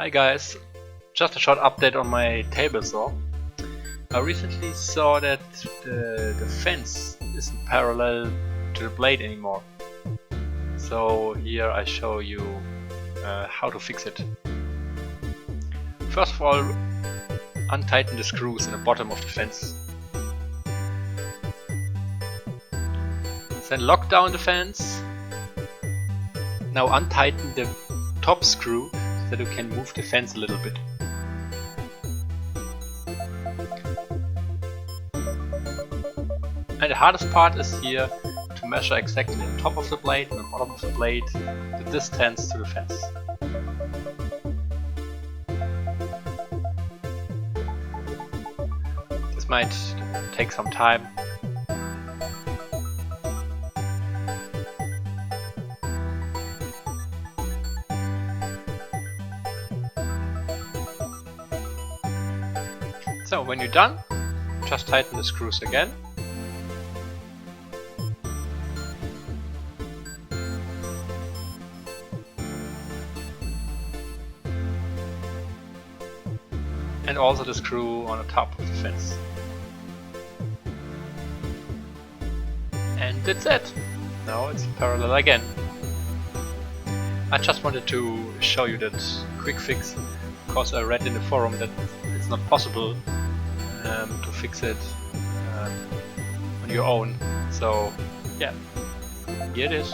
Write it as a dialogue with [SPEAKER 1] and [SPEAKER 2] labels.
[SPEAKER 1] Hi guys, just a short update on my table saw. I recently saw that the fence isn't parallel to the blade anymore. So here I show you how to fix it. First of all, untighten the screws in the bottom of the fence. Then lock down the fence. Now untighten the top screw so that you can move the fence a little bit. And the hardest part is here to measure exactly the top of the blade and the bottom of the blade, the distance to the fence. This might take some time. So when you're done, just tighten the screws again. And also the screw on the top of the fence. And that's it. Now it's parallel again. I just wanted to show you that quick fix, because I read in the forum that it's not possible to fix it on your own. So yeah, here it is.